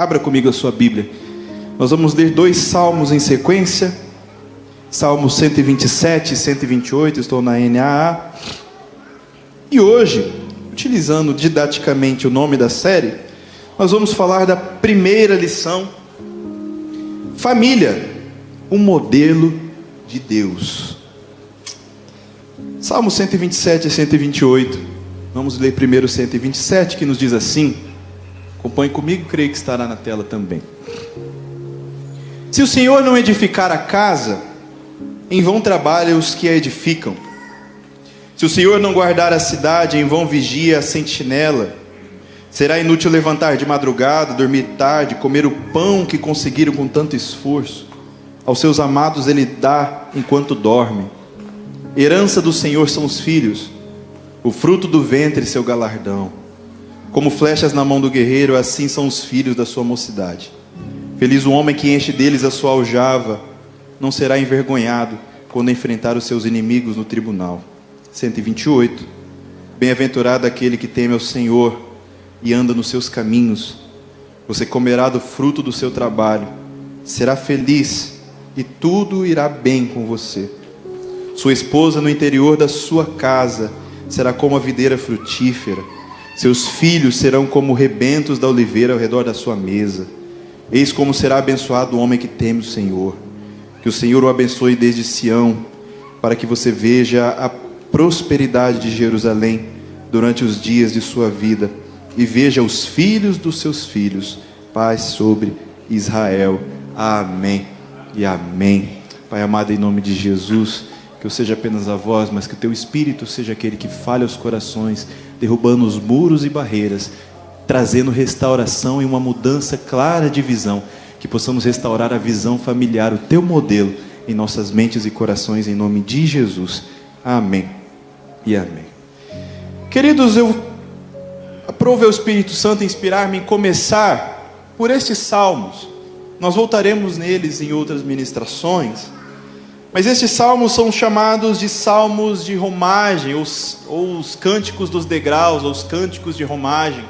Abra comigo a sua Bíblia. Nós vamos ler 2 salmos em sequência. Salmos 127 e 128, estou na NAA. E hoje, utilizando didaticamente o nome da série, nós vamos falar da primeira lição: família, o modelo de Deus. Salmos 127 e 128. Vamos ler primeiro o 127, que nos diz assim. Acompanhe comigo, creio que estará na tela também. Se o Senhor não edificar a casa, em vão trabalham os que a edificam. Se o Senhor não guardar a cidade, em vão vigia a sentinela. Será inútil levantar de madrugada, dormir tarde, comer o pão que conseguiram com tanto esforço. Aos seus amados ele dá enquanto dorme. Herança do Senhor são os filhos, o fruto do ventre seu galardão. Como flechas na mão do guerreiro, assim são os filhos da sua mocidade. Feliz o homem que enche deles a sua aljava, não será envergonhado quando enfrentar os seus inimigos no tribunal. 128. Bem-aventurado aquele que teme ao Senhor e anda nos seus caminhos. Você comerá do fruto do seu trabalho, será feliz e tudo irá bem com você. Sua esposa no interior da sua casa será como a videira frutífera. Seus filhos serão como rebentos da oliveira ao redor da sua mesa. Eis como será abençoado o homem que teme o Senhor. Que o Senhor o abençoe desde Sião, para que você veja a prosperidade de Jerusalém durante os dias de sua vida, e veja os filhos dos seus filhos. Paz sobre Israel. Amém e amém. Pai amado, em nome de Jesus, que eu seja apenas a voz, mas que o teu Espírito seja aquele que fale aos corações, derrubando os muros e barreiras, trazendo restauração e uma mudança clara de visão, que possamos restaurar a visão familiar, o teu modelo, em nossas mentes e corações, em nome de Jesus. Amém e amém. Queridos, eu aprovo ao Espírito Santo inspirar-me em começar por estes salmos. Nós voltaremos neles em outras ministrações, mas estes salmos são chamados de salmos de romagem, ou os cânticos dos degraus, ou os cânticos de romagem.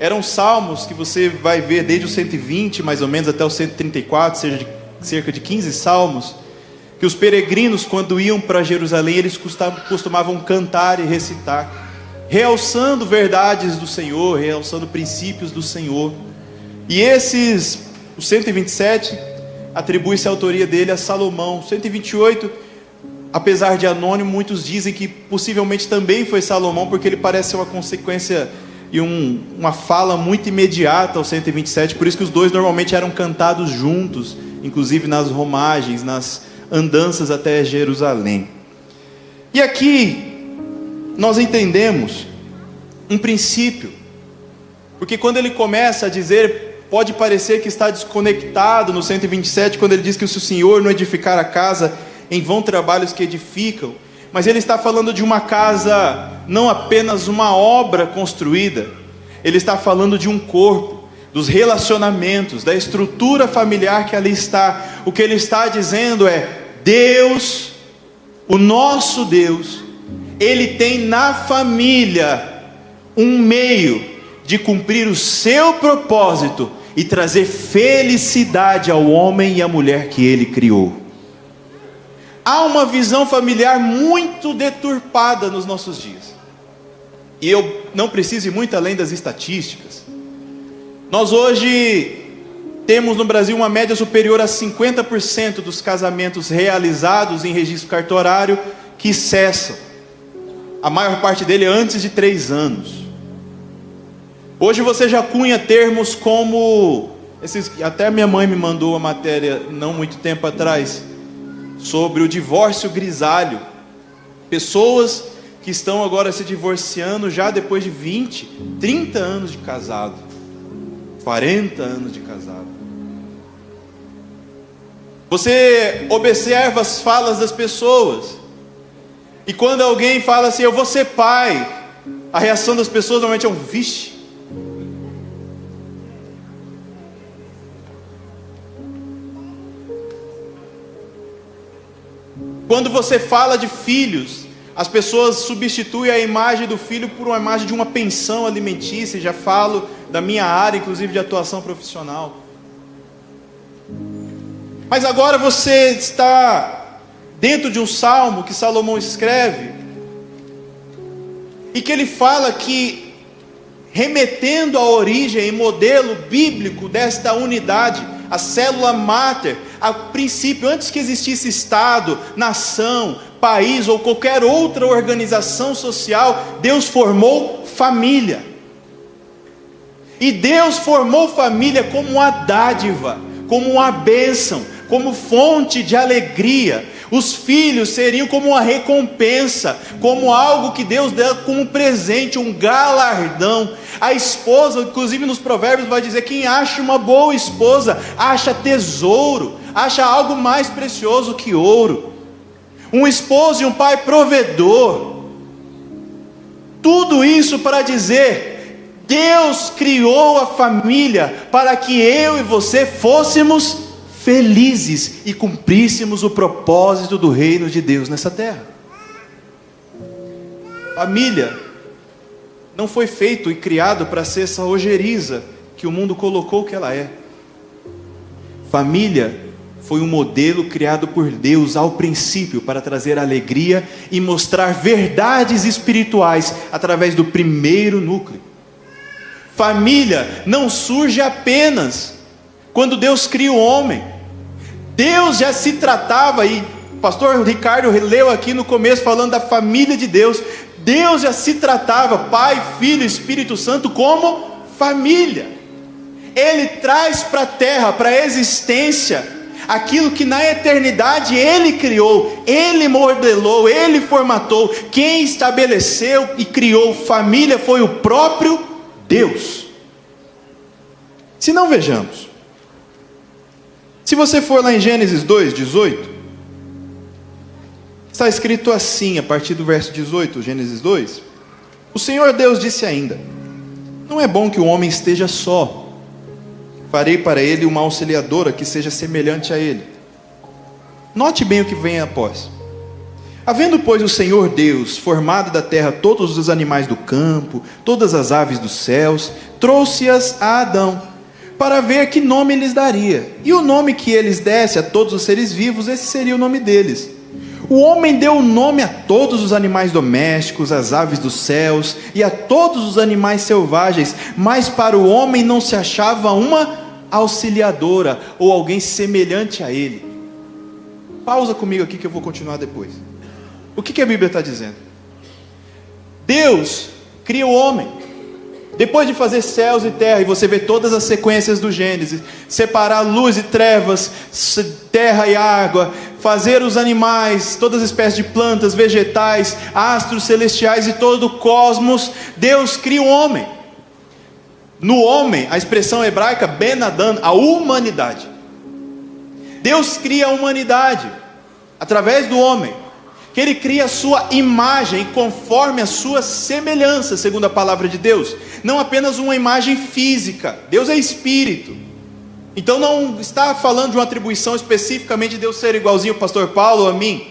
Eram salmos que você vai ver desde o 120 mais ou menos até o 134, seja de cerca de 15 salmos, que os peregrinos, quando iam para Jerusalém, eles costumavam cantar e recitar, realçando verdades do Senhor, realçando princípios do Senhor. E o 127, atribui-se a autoria dele a Salomão. 128, apesar de anônimo, muitos dizem que possivelmente também foi Salomão, porque ele parece ser uma consequência e uma fala muito imediata ao 127, por isso que os dois normalmente eram cantados juntos, inclusive nas romagens, nas andanças até Jerusalém. E aqui nós entendemos um princípio, porque quando ele começa a dizer, pode parecer que está desconectado no 127, quando ele diz que se o Senhor não edificar a casa, em vão trabalhos que edificam, mas ele está falando de uma casa, não apenas uma obra construída, ele está falando de um corpo, dos relacionamentos, da estrutura familiar que ali está. O que ele está dizendo é: Deus, o nosso Deus, ele tem na família um meio de cumprir o seu propósito e trazer felicidade ao homem e à mulher que ele criou. Há uma visão familiar muito deturpada nos nossos dias, e eu não preciso ir muito além das estatísticas. Nós hoje temos no Brasil uma média superior a 50% dos casamentos realizados em registro cartorário que cessam, a maior parte dele antes de 3 anos. Hoje você já cunha termos como até minha mãe me mandou uma matéria não muito tempo atrás sobre o divórcio grisalho. Pessoas que estão agora se divorciando já depois de 20, 30 anos de casado, 40 anos de casado. Você observa as falas das pessoas, e quando alguém fala assim, eu vou ser pai, a reação das pessoas normalmente é um vixe. Quando você fala de filhos, as pessoas substituem a imagem do filho por uma imagem de uma pensão alimentícia, e já falo da minha área, inclusive de atuação profissional. Mas agora você está dentro de um salmo que Salomão escreve, e que ele fala que, remetendo à origem e modelo bíblico desta unidade, a célula máter, a princípio, antes que existisse Estado, nação, país ou qualquer outra organização social, Deus formou família. E Deus formou família como uma dádiva, como uma bênção, como fonte de alegria. Os filhos seriam como uma recompensa, como algo que Deus dá como presente, um galardão. A esposa, inclusive nos provérbios vai dizer, quem acha uma boa esposa, acha tesouro, acha algo mais precioso que ouro. Um esposo e um pai provedor. Tudo isso para dizer, Deus criou a família para que eu e você fôssemos felizes e cumpríssemos o propósito do reino de Deus nessa terra. Família não foi feito e criado para ser essa ojeriza que o mundo colocou que ela é. Família foi um modelo criado por Deus ao princípio para trazer alegria e mostrar verdades espirituais através do primeiro núcleo. Família não surge apenas quando Deus cria o homem. Deus já se tratava, e o pastor Ricardo leu aqui no começo falando da família de Deus. Deus já se tratava, Pai, Filho e Espírito Santo, como família. Ele traz para a terra, para a existência, aquilo que na eternidade Ele criou, Ele modelou, Ele formatou. Quem estabeleceu e criou família foi o próprio Deus. Se não, vejamos. Se você for lá em Gênesis 2:18, está escrito assim, a partir do verso 18, Gênesis 2: o Senhor Deus disse ainda: não é bom que o homem esteja só, farei para ele uma auxiliadora que seja semelhante a ele. Note bem o que vem após. Havendo, pois, o Senhor Deus formado da terra todos os animais do campo, todas as aves dos céus, trouxe-as a Adão, para ver que nome lhes daria. E o nome que eles desse a todos os seres vivos, esse seria o nome deles. O homem deu o nome a todos os animais domésticos, às aves dos céus e a todos os animais selvagens, mas para o homem não se achava uma auxiliadora ou alguém semelhante a ele. Pausa comigo aqui que eu vou continuar depois. O que a Bíblia está dizendo? Deus cria o homem. Depois de fazer céus e terra, e você vê todas as sequências do Gênesis, separar luz e trevas, terra e água, fazer os animais, todas as espécies de plantas, vegetais, astros celestiais e todo o cosmos, Deus cria o homem. No homem, a expressão hebraica Ben Adam, a humanidade. Deus cria a humanidade através do homem, que Ele cria a sua imagem conforme a sua semelhança, segundo a palavra de Deus. Não apenas uma imagem física. Deus é espírito. Então não está falando de uma atribuição especificamente de Deus ser igualzinho ao pastor Paulo ou a mim,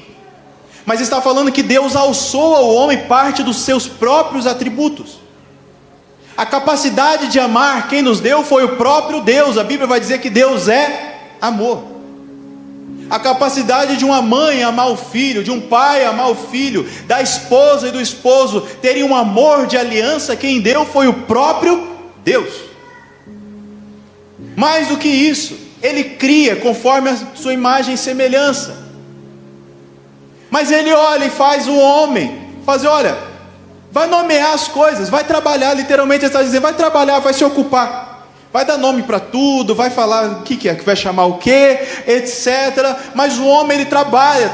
mas está falando que Deus alçou ao homem parte dos seus próprios atributos. A capacidade de amar quem nos deu foi o próprio Deus. A Bíblia vai dizer que Deus é amor. A capacidade de uma mãe amar o filho, de um pai amar o filho, da esposa e do esposo terem um amor de aliança, quem deu foi o próprio Deus. Mais do que isso, Ele cria conforme a sua imagem e semelhança. Mas Ele olha e faz o homem, olha, vai nomear as coisas, vai trabalhar, literalmente Ele está dizendo, vai trabalhar, vai se ocupar. Vai dar nome para tudo, vai falar o que é, que vai chamar o quê, etc. Mas o homem, ele trabalha,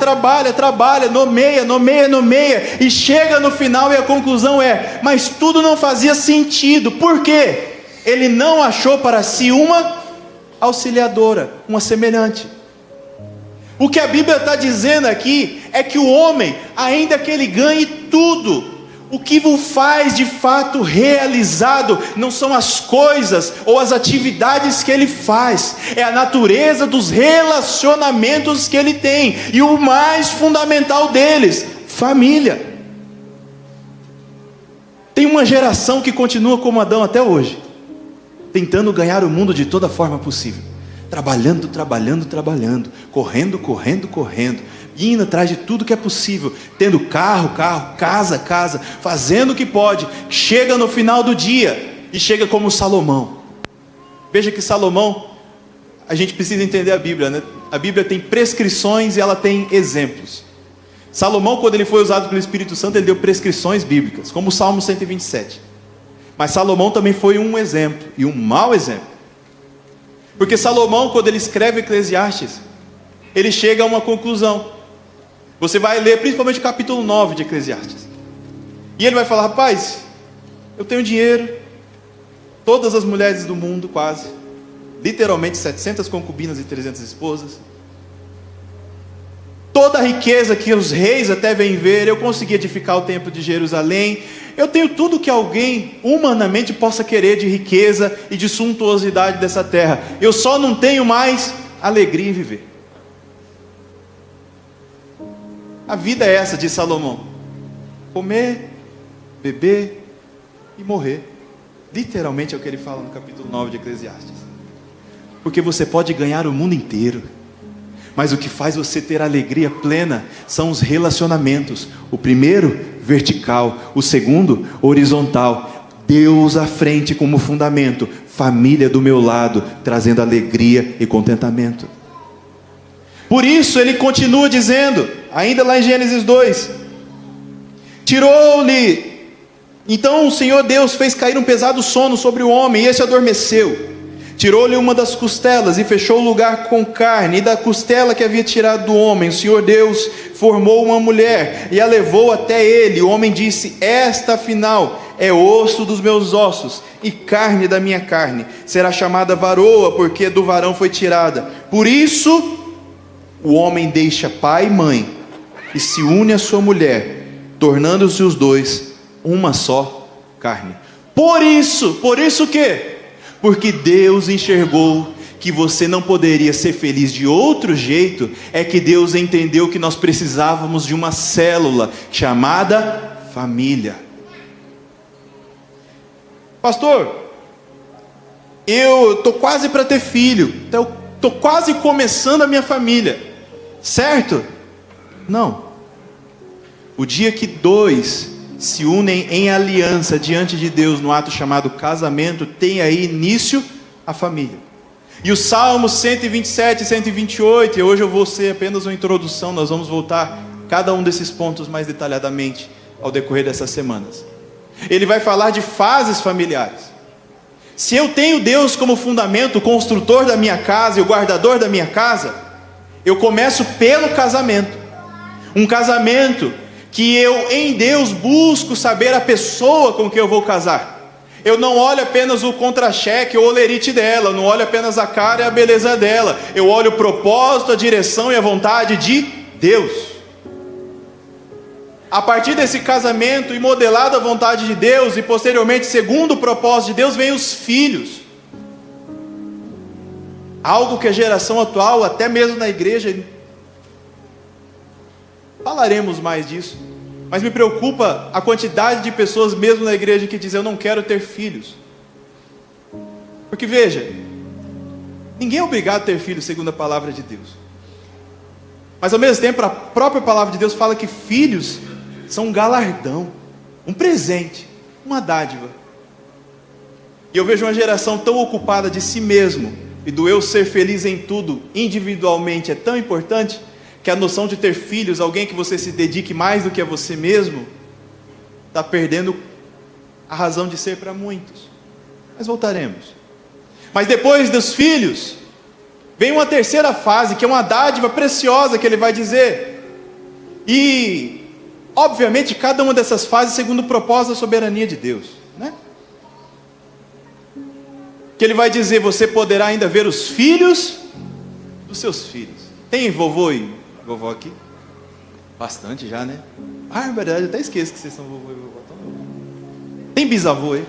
nomeia, e chega no final e a conclusão é, mas tudo não fazia sentido. Por quê? Ele não achou para si uma auxiliadora, uma semelhante. O que a Bíblia está dizendo aqui é que o homem, ainda que ele ganhe tudo, o que o faz de fato realizado não são as coisas ou as atividades que ele faz, é a natureza dos relacionamentos que ele tem, e o mais fundamental deles, família. Tem uma geração que continua como Adão até hoje. tentando ganhar o mundo de toda forma possível. Trabalhando, correndo, indo atrás de tudo que é possível, tendo carro, casa, fazendo o que pode. Chega no final do dia e chega como Salomão. Veja que Salomão, a gente precisa entender a Bíblia, né? A Bíblia tem prescrições e ela tem exemplos. Salomão, quando ele foi usado pelo Espírito Santo, ele deu prescrições bíblicas, como o Salmo 127. Mas Salomão também foi um exemplo, e um mau exemplo. Porque Salomão, quando ele escreve Eclesiastes, ele chega a uma conclusão. Você vai ler principalmente o capítulo 9 de Eclesiastes. E ele vai falar: rapaz, eu tenho dinheiro, todas as mulheres do mundo quase, literalmente 700 concubinas e 300 esposas. Toda a riqueza que os reis até vêm ver, eu consegui edificar o templo de Jerusalém. Eu tenho tudo que alguém humanamente possa querer de riqueza e de suntuosidade dessa terra. Eu só não tenho mais alegria em viver. A vida é essa, diz Salomão: comer, beber e morrer. Literalmente é o que ele fala no capítulo 9 de Eclesiastes. Porque você pode ganhar o mundo inteiro, mas o que faz você ter alegria plena são os relacionamentos. O primeiro, vertical. O segundo, horizontal. Deus à frente como fundamento. Família do meu lado, trazendo alegria e contentamento. Por isso ele continua dizendo, ainda lá em Gênesis 2: tirou-lhe, então o Senhor Deus fez cair um pesado sono sobre o homem, e esse adormeceu. Tirou-lhe uma das costelas e fechou o lugar com carne, e da costela que havia tirado do homem, o Senhor Deus formou uma mulher e a levou até ele. O homem disse: esta afinal é osso dos meus ossos e carne da minha carne, será chamada varoa, porque do varão foi tirada. Por isso o homem deixa pai e mãe e se une à sua mulher, tornando-se os dois uma só carne. Por isso o quê? Porque Deus enxergou que você não poderia ser feliz de outro jeito. É que Deus entendeu que nós precisávamos de uma célula chamada família. Pastor, eu estou quase para ter filho, então estou quase começando a minha família, certo? Não. O dia que dois se unem em aliança diante de Deus no ato chamado casamento, tem aí início a família. E o Salmo 127 e 128, e hoje eu vou ser apenas uma introdução, nós vamos voltar cada um desses pontos mais detalhadamente ao decorrer dessas semanas. Ele vai falar de fases familiares. Se eu tenho Deus como fundamento, o construtor da minha casa e o guardador da minha casa, eu começo pelo casamento. Um casamento que eu em Deus busco saber a pessoa com quem eu vou casar. Eu não olho apenas o contra-cheque ou o olerite dela, eu não olho apenas a cara e a beleza dela, eu olho o propósito, a direção e a vontade de Deus. A partir desse casamento e modelado a vontade de Deus, e posteriormente segundo o propósito de Deus, vem os filhos. Algo que a geração atual, até mesmo na igreja, falaremos mais disso, mas me preocupa a quantidade de pessoas mesmo na igreja que dizem: eu não quero ter filhos. Porque veja, ninguém é obrigado a ter filhos segundo a palavra de Deus, mas ao mesmo tempo a própria palavra de Deus fala que filhos são um galardão, um presente, uma dádiva. E eu vejo uma geração tão ocupada de si mesmo e do eu ser feliz em tudo individualmente é tão importante, que a noção de ter filhos, alguém que você se dedique mais do que a você mesmo, está perdendo a razão de ser para muitos. Mas voltaremos. Mas depois dos filhos, vem uma terceira fase, que é uma dádiva preciosa que ele vai dizer. E, obviamente, cada uma dessas fases segundo o propósito da soberania de Deus, né? Que ele vai dizer: você poderá ainda ver os filhos dos seus filhos. Tem vovô e vovó aqui? Bastante já, né? Ah, é verdade, eu até esqueço que vocês são vovô e vovó. Tem bisavô aí?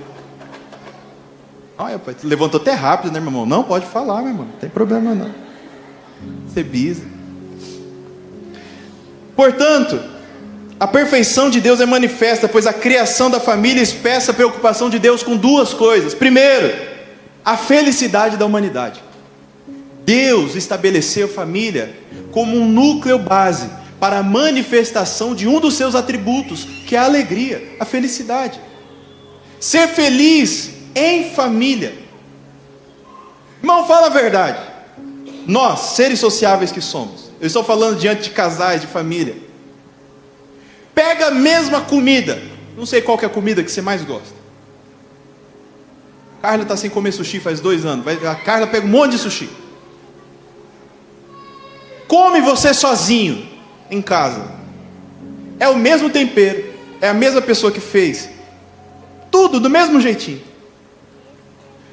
Olha, pai, levantou até rápido, né, meu irmão? Não, pode falar, meu irmão, não tem problema não. Ser bisa. Portanto, a perfeição de Deus é manifesta, pois a criação da família expressa a preocupação de Deus com duas coisas. Primeiro, a felicidade da humanidade. Deus estabeleceu a família como um núcleo base para a manifestação de um dos seus atributos, que é a alegria, a felicidade. Ser feliz em família. Irmão, fala a verdade. Nós, seres sociáveis que somos, eu estou falando diante de casais, de família. Pega a mesma comida, não sei qual que é a comida que você mais gosta. A Carla está sem comer sushi faz 2 anos. A Carla pega um monte de sushi. Come você sozinho em casa. É o mesmo tempero, é a mesma pessoa que fez. Tudo do mesmo jeitinho.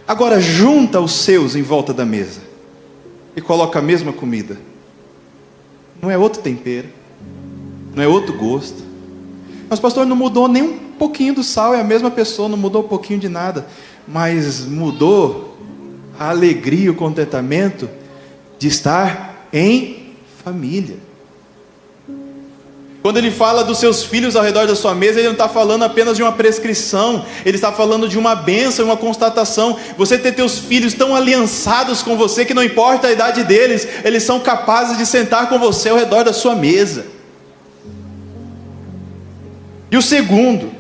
Agora junta os seus em volta da mesa e coloca a mesma comida. Não é outro tempero, não é outro gosto. Mas pastor, não mudou nem um pouquinho do sal, é a mesma pessoa, não mudou um pouquinho de nada. Mas mudou a alegria, o contentamento de estar em família. Quando ele fala dos seus filhos ao redor da sua mesa, ele não está falando apenas de uma prescrição, ele está falando de uma bênção, uma constatação. Você ter teus filhos tão aliançados com você, que não importa a idade deles, eles são capazes de sentar com você ao redor da sua mesa. E o segundo,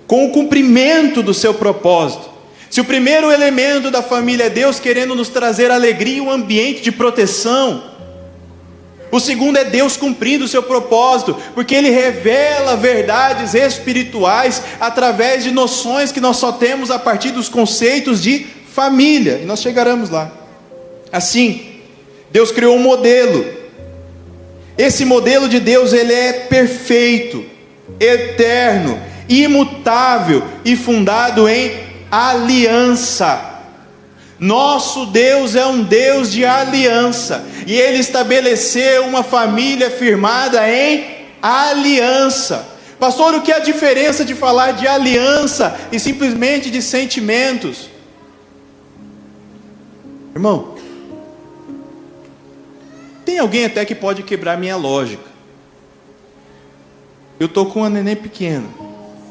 com o cumprimento do seu propósito. Se o primeiro elemento da família é Deus querendo nos trazer alegria e um ambiente de proteção, o segundo é Deus cumprindo o seu propósito, porque Ele revela verdades espirituais através de noções que nós só temos a partir dos conceitos de família, e nós chegaremos lá. Assim, Deus criou um modelo. Esse modelo de Deus, ele é perfeito, eterno, imutável e fundado em aliança. Nosso Deus é um Deus de aliança, e Ele estabeleceu uma família firmada em aliança. Pastor, o que é a diferença de falar de aliança e simplesmente de sentimentos? Irmão, tem alguém até que pode quebrar minha lógica. Eu estou com uma neném pequena.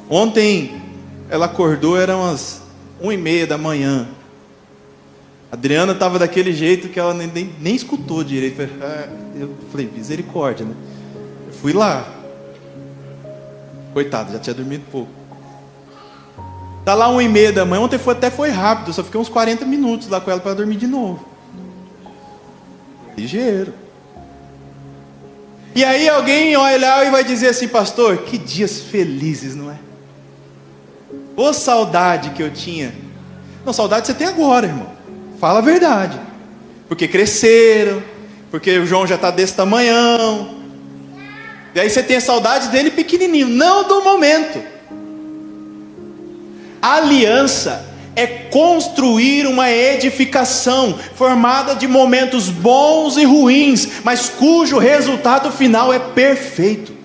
Ontem ela acordou, eram umas 1h30 da manhã. A Adriana estava daquele jeito que ela nem escutou direito. Eu falei, misericórdia, né? Eu fui lá. Coitado, já tinha dormido pouco. Tá lá 1h30 da manhã. Ontem até foi rápido, só fiquei uns 40 minutos lá com ela para dormir de novo. Ligeiro. E aí alguém olhar e vai dizer assim, pastor, que dias felizes, não é? Ô saudade que eu tinha. Não, saudade você tem agora, irmão. Fala a verdade. Porque cresceram, porque o João já está desse tamanhão. E aí você tem a saudade dele pequenininho, não do momento. Aliança é construir uma edificação formada de momentos bons e ruins, mas cujo resultado final é perfeito.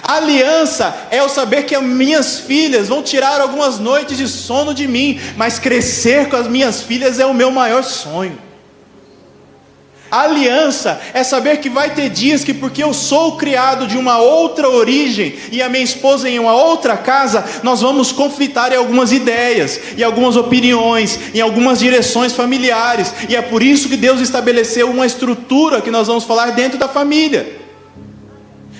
Aliança é eu saber que as minhas filhas vão tirar algumas noites de sono de mim, mas crescer com as minhas filhas é o meu maior sonho. Aliança é saber que vai ter dias que, porque eu sou criado de uma outra origem e a minha esposa em uma outra casa, nós vamos conflitar em algumas ideias, em algumas opiniões, em algumas direções familiares, e é por isso que Deus estabeleceu uma estrutura que nós vamos falar dentro da família.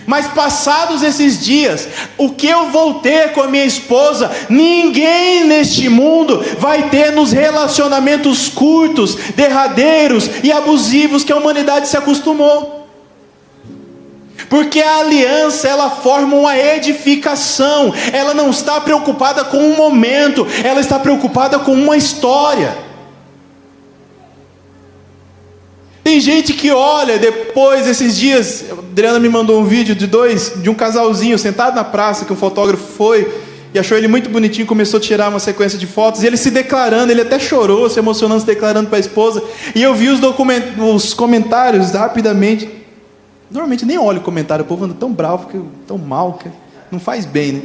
Mas passados esses dias, o que eu vou ter com a minha esposa, ninguém neste mundo vai ter nos relacionamentos curtos, derradeiros e abusivos que a humanidade se acostumou. Porque a aliança, ela forma uma edificação, ela não está preocupada com um momento, ela está preocupada com uma história. Tem gente que olha depois, esses dias, a Adriana me mandou um vídeo de um casalzinho sentado na praça, que um fotógrafo foi e achou ele muito bonitinho, começou a tirar uma sequência de fotos, e ele se declarando, ele até chorou, se emocionando, se declarando para a esposa, e eu vi os comentários rapidamente. Normalmente nem olho o comentário, o povo anda tão bravo, tão mal, que não faz bem, né?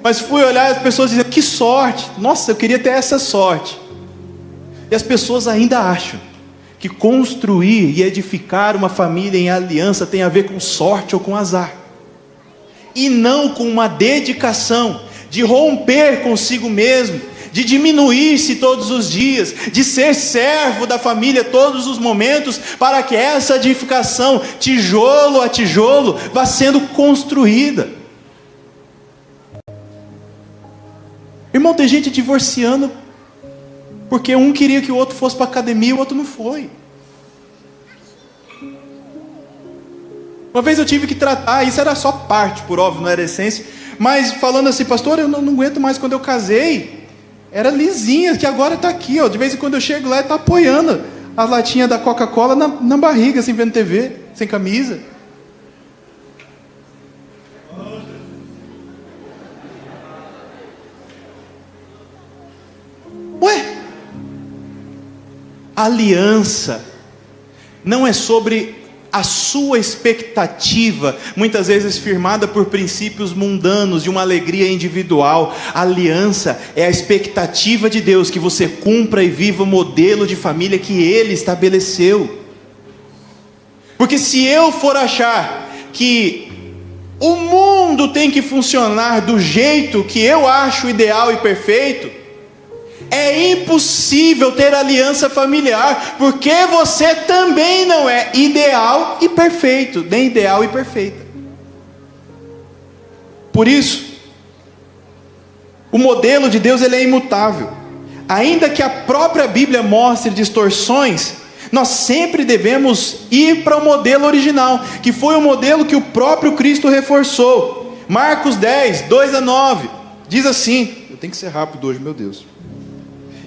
Mas fui olhar e as pessoas dizendo, que sorte, nossa, eu queria ter essa sorte. E as pessoas ainda acham que construir e edificar uma família em aliança tem a ver com sorte ou com azar, e não com uma dedicação de romper consigo mesmo, de diminuir-se todos os dias, de ser servo da família todos os momentos, para que essa edificação, tijolo a tijolo, vá sendo construída. Irmão, tem gente divorciando porque um queria que o outro fosse para a academia e o outro não foi. Uma vez eu tive que tratar, isso era só parte, por óbvio, não era essência, mas falando assim, pastor, eu não aguento mais. Quando eu casei, era lisinha, que agora está aqui, ó. De vez em quando eu chego lá e está apoiando a latinha da Coca-Cola na barriga, assim, vendo TV, sem camisa. Ué, aliança não é sobre a sua expectativa, muitas vezes firmada por princípios mundanos, de uma alegria individual. A aliança é a expectativa de Deus, que você cumpra e viva o modelo de família que Ele estabeleceu. Porque se eu for achar que o mundo tem que funcionar do jeito que eu acho ideal e perfeito, é impossível ter aliança familiar, porque você também não é ideal e perfeito, nem ideal e perfeita. Por isso, o modelo de Deus, ele é imutável. Ainda que a própria Bíblia mostre distorções, nós sempre devemos ir para o modelo original, que foi o modelo que o próprio Cristo reforçou. Marcos 10, 2-9, diz assim, eu tenho que ser rápido hoje, meu Deus.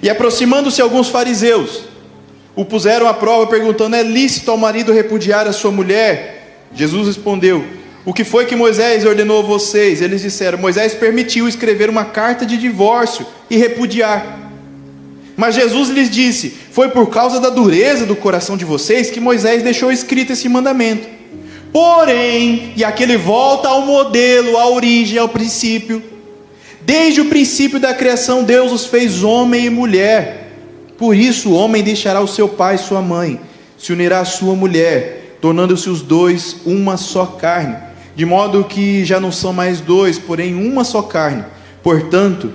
E aproximando-se alguns fariseus, o puseram à prova, perguntando: é lícito ao marido repudiar a sua mulher? Jesus respondeu: o que foi que Moisés ordenou a vocês? Eles disseram: Moisés permitiu escrever uma carta de divórcio e repudiar. Mas Jesus lhes disse: foi por causa da dureza do coração de vocês que Moisés deixou escrito esse mandamento. Porém, e aqui ele volta ao modelo, à origem, ao princípio. Desde o princípio da criação, Deus os fez homem e mulher. Por isso o homem deixará o seu pai e sua mãe, se unirá à sua mulher, tornando-se os dois uma só carne. De modo que já não são mais dois, porém uma só carne. Portanto,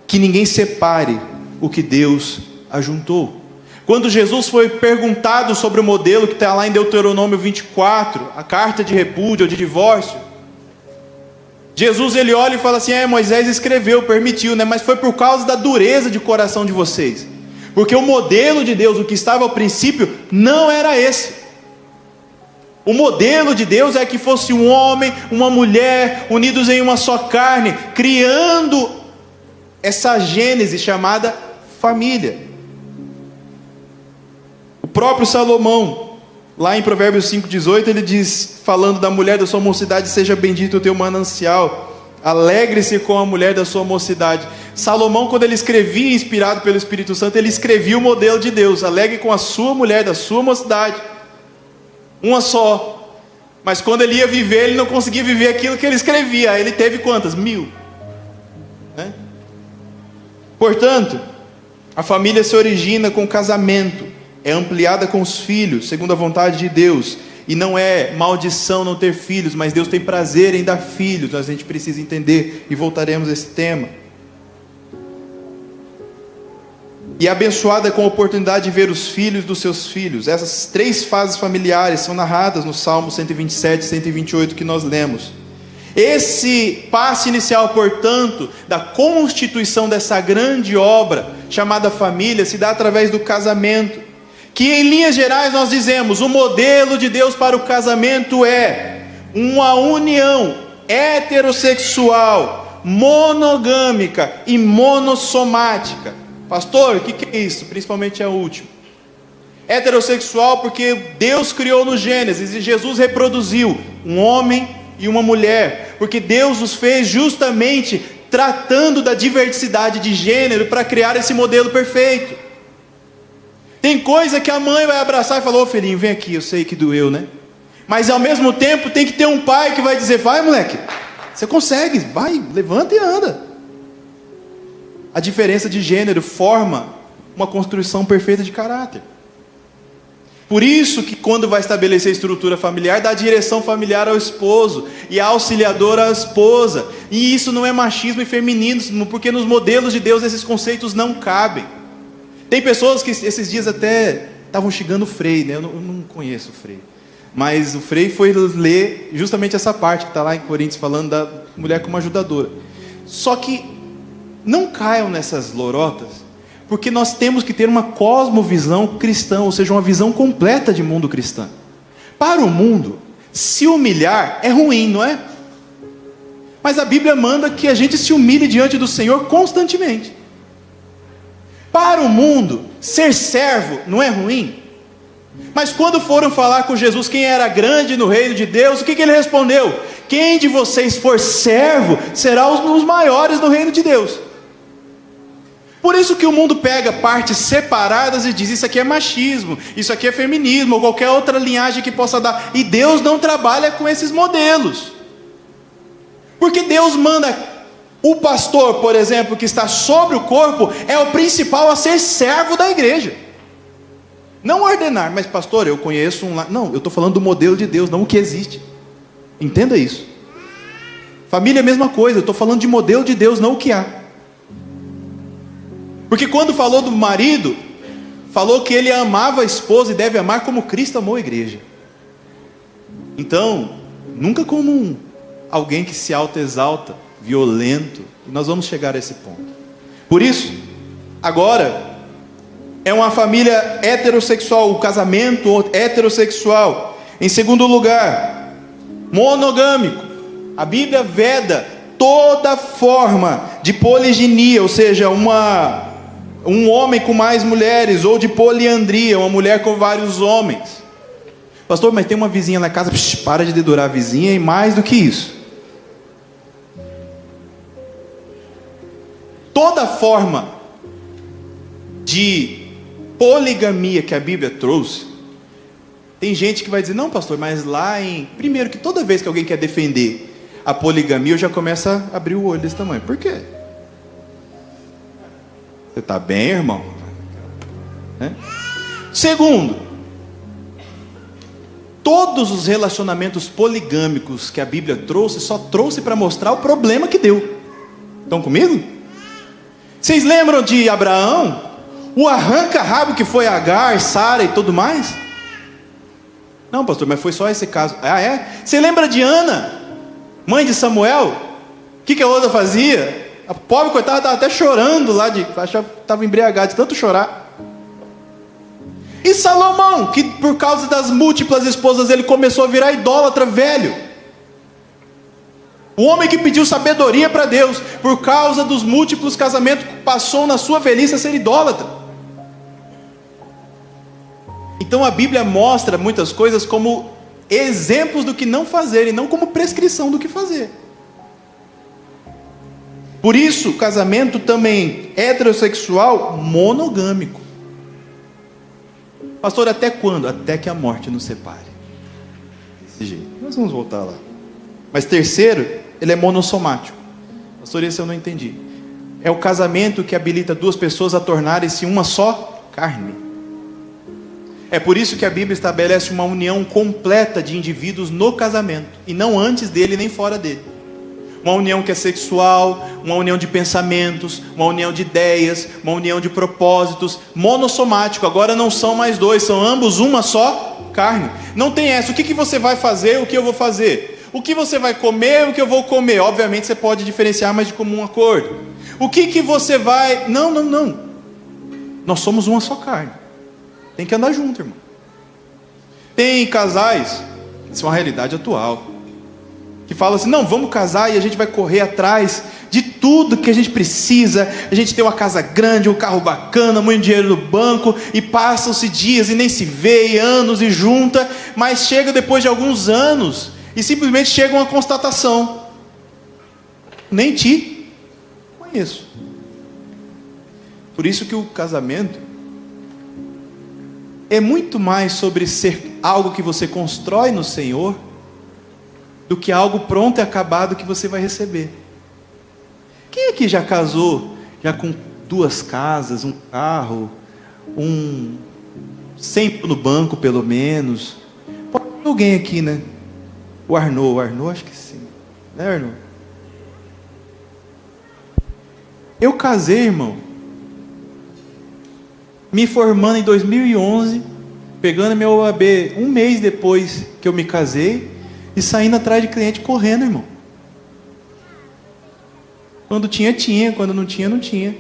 que ninguém separe o que Deus ajuntou. Quando Jesus foi perguntado sobre o modelo que está lá em Deuteronômio 24, a carta de repúdio ou de divórcio, Jesus, ele olha e fala assim: Moisés escreveu, permitiu, né? Mas foi por causa da dureza de coração de vocês. Porque o modelo de Deus, o que estava ao princípio, não era esse. O modelo de Deus é que fosse um homem, uma mulher, unidos em uma só carne, criando essa gênese chamada família. O próprio Salomão, lá em Provérbios 5,18, ele diz, falando da mulher da sua mocidade: seja bendito o teu manancial, alegre-se com a mulher da sua mocidade. Salomão, quando ele escrevia, inspirado pelo Espírito Santo, ele escrevia o modelo de Deus: alegre com a sua mulher da sua mocidade, uma só. Mas quando ele ia viver, ele não conseguia viver aquilo que ele escrevia. Aí ele teve quantas? 1000, né? Portanto, a família se origina com o casamento, é ampliada com os filhos, segundo a vontade de Deus. E não é maldição não ter filhos, mas Deus tem prazer em dar filhos. Nós a gente precisa entender, e voltaremos a esse tema. E é abençoada com a oportunidade de ver os filhos dos seus filhos. Essas 3 fases familiares são narradas no Salmo 127 e 128 que nós lemos. Esse passo inicial, portanto, da constituição dessa grande obra chamada família, se dá através do casamento, que em linhas gerais nós dizemos: o modelo de Deus para o casamento é uma união heterossexual, monogâmica e monossomática. Pastor, o que é isso? Principalmente a última. Heterossexual porque Deus criou no Gênesis e Jesus reproduziu um homem e uma mulher, porque Deus os fez justamente tratando da diversidade de gênero para criar esse modelo perfeito. Tem coisa que a mãe vai abraçar e falar: ô filhinho, vem aqui, eu sei que doeu, né? Mas ao mesmo tempo tem que ter um pai que vai dizer: vai moleque, você consegue, vai, levanta e anda. A diferença de gênero forma uma construção perfeita de caráter. Por isso que quando vai estabelecer a estrutura familiar, dá direção familiar ao esposo e a auxiliadora à esposa. E isso não é machismo e feminismo, porque nos modelos de Deus esses conceitos não cabem. Tem pessoas que esses dias até estavam xingando o Frei, né? Eu não conheço o Frei. Mas o Frei foi ler justamente essa parte que está lá em Coríntios, falando da mulher como ajudadora. Só que não caiam nessas lorotas, porque nós temos que ter uma cosmovisão cristã, ou seja, uma visão completa de mundo cristã. Para o mundo, se humilhar é ruim, não é? Mas a Bíblia manda que a gente se humilhe diante do Senhor constantemente. Para o mundo, ser servo não é ruim? Mas quando foram falar com Jesus quem era grande no reino de Deus, o que ele respondeu? Quem de vocês for servo, será os maiores no reino de Deus. Por isso que o mundo pega partes separadas e diz, isso aqui é machismo, isso aqui é feminismo, ou qualquer outra linhagem que possa dar. E Deus não trabalha com esses modelos. Porque Deus manda o pastor, por exemplo, que está sobre o corpo, é o principal a ser servo da igreja. Não ordenar, mas pastor, eu conheço um... Não, eu estou falando do modelo de Deus, não o que existe. Entenda isso. Família é a mesma coisa, eu estou falando de modelo de Deus, não o que há. Porque quando falou do marido, falou que ele amava a esposa e deve amar como Cristo amou a igreja. Então, nunca como alguém que se autoexalta, violento. E nós vamos chegar a esse ponto. Por isso, agora, é uma família heterossexual, o casamento heterossexual. Em segundo lugar, monogâmico. A Bíblia veda toda forma de poliginia, ou seja, um homem com mais mulheres, ou de poliandria, uma mulher com vários homens. Pastor, mas tem uma vizinha na casa, para de dedurar a vizinha, e mais do que isso. Toda forma de poligamia que a Bíblia trouxe, tem gente que vai dizer, não pastor, mas lá em... Primeiro que toda vez que alguém quer defender a poligamia, eu já começo a abrir o olho desse tamanho. Por quê? Você está bem, irmão? Segundo, todos os relacionamentos poligâmicos que a Bíblia trouxe, só trouxe para mostrar o problema que deu. Estão comigo? Vocês lembram de Abraão? O arranca-rabo que foi Agar, Sara e tudo mais? Não, pastor, mas foi só esse caso. Ah, é? Você lembra de Ana, mãe de Samuel? O que a outra fazia? A pobre coitada estava até chorando lá, estava embriagada de tanto chorar. E Salomão, que por causa das múltiplas esposas, ele começou a virar idólatra velho. O homem que pediu sabedoria para Deus, por causa dos múltiplos casamentos, passou na sua velhice a ser idólatra. Então a Bíblia mostra muitas coisas como exemplos do que não fazer, e não como prescrição do que fazer. Por isso, o casamento também heterossexual monogâmico. Pastor, até quando? Até que a morte nos separe. Desse jeito. Nós vamos voltar lá. Mas terceiro, ele é monossomático. Pastor, esse eu não entendi. É o casamento que habilita duas pessoas a tornarem-se uma só carne. É por isso que a Bíblia estabelece uma união completa de indivíduos no casamento, e não antes dele nem fora dele. Uma união que é sexual, uma união de pensamentos, uma união de ideias, uma união de propósitos, monossomático. Agora não são mais dois, são ambos uma só carne. Não tem essa, o que você vai fazer, o que eu vou fazer. O que você vai comer, o que eu vou comer. Obviamente você pode diferenciar, mas de comum acordo. O que você vai... Não. Nós somos uma só carne. Tem que andar junto, irmão. Tem casais, isso é uma realidade atual, que falam assim, não, vamos casar e a gente vai correr atrás de tudo que a gente precisa. A gente tem uma casa grande, um carro bacana, muito dinheiro no banco, e passam-se dias e nem se vê, e anos e junta, mas chega depois de alguns anos e simplesmente chega uma constatação: nem te conheço. Por isso que o casamento é muito mais sobre ser algo que você constrói no Senhor do que algo pronto e acabado que você vai receber. Quem aqui já casou, já com 2 casas, um carro, sempre no banco, pelo menos. Pode ter alguém aqui, né? O Arnaud, acho que sim. Né, Arnaud? Eu casei, irmão, me formando em 2011, pegando meu OAB um mês depois que eu me casei, e saindo atrás de cliente correndo, irmão. Quando tinha, quando não tinha, não tinha.